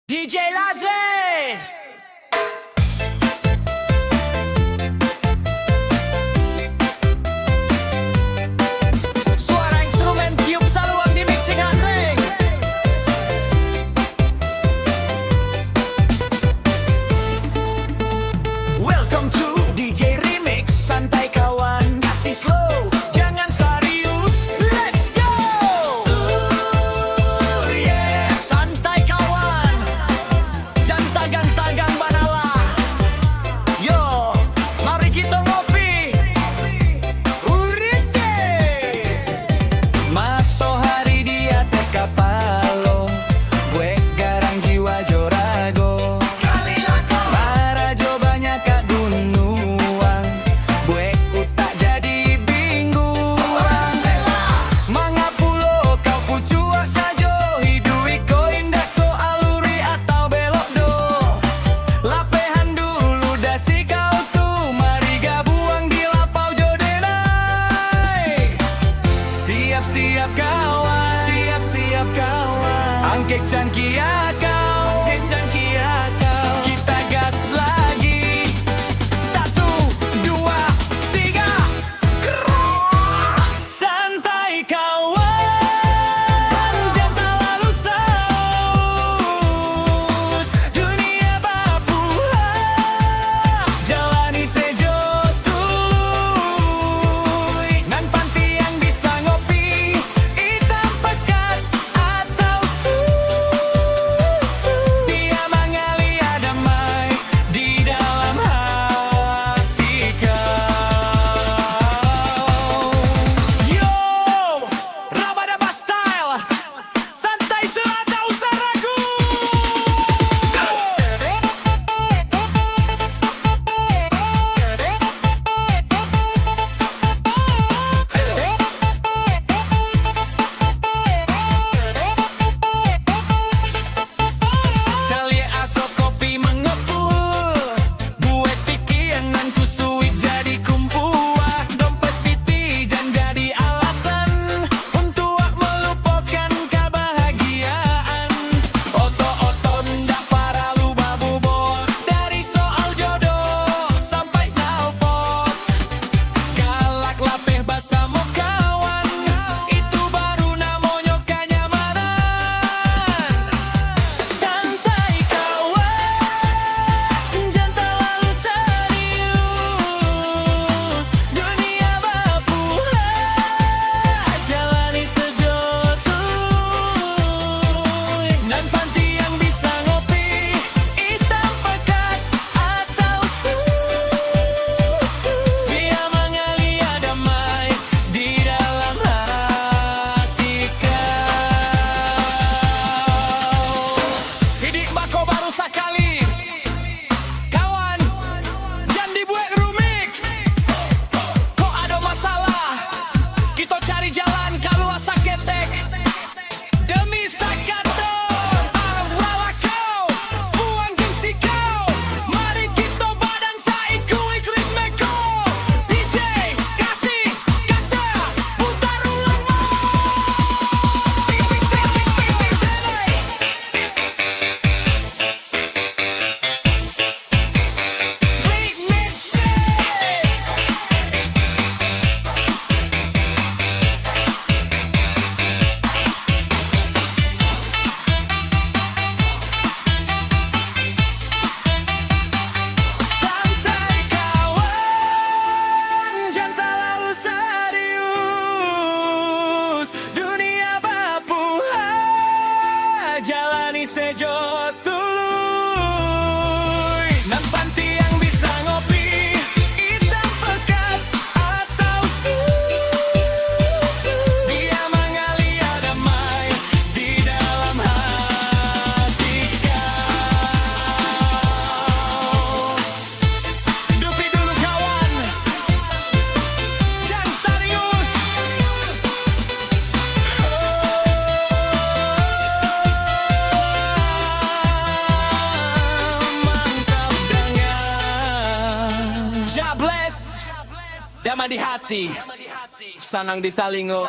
DJ Lazer. Suara instrumen tiup saluang di mixing handring. Welcome to DJ Remix. Santai kawan, kasih slow, jangan serius. Let's go. Yeah, santai kawan, jangan tagang-tagang banala. Yo, mari kita ngopi. Urite. Matahari di atas kapalo, buek garang jiwa jorago. Para jobanya kak gunuang, buek utak jadi bingguang. Mangapulo kau pucuak sajo, hidui ko indah soal luri atau belok do. Lapehan dulu dasi kau tuh, mari gabuang di lapau jodenai. Siap-siap kawan, siap-siap kawan, angkek cangkia kau, angkek cangkia kau. Kita gas lagi, 1, 2, 3. Santai kawan, jangan terlalu saus. Dunia babuha, jalani sejo tuluy. Nan panti yang bisa ngopi, hitam pekat atau susu. Dia mengalir damai di dalam hati kau. Yo, Rabadaba style, santai selada usah ragu. Cali asok kopi mengepul, buat pikiran kusui jadi kumpuak. Dompet pipi jangan jadi alasan untuk melupakan kebahagiaan. Oto-oto ndak para lu babubot, dari soal jodoh sampai knalpot. Galak lapeh basamu kawan, itu baru namanya kenyamanan. Santai kawan, jangan terlalu serius. Dunia babuha, jalani sejo tuluy. Nan panti yang bisa ngopi, hitam pekat atau susu. Biar mengalir damai di dalam hati kau. Hidik bako baru sekali, kawan, jangan dibuat rumit. Kok ada masalah, kita cari jalan keluar saketek. Demi sakato, arwala kau, buang gengsi kau. Mari kita badang saikui ritme kau. DJ, kasih kata, putar ulang santai kawan, jangan terlalu serius. Dunia babuha, jalani sejo tuluy. Nan panti yang bisa ngopi, hitam pekat atau susu. Dia mengalir damai di dalam hati kau. Dupi dulu kawan, jangan serius. Mantap dengan Jables, damai di hati, sanang di talingo.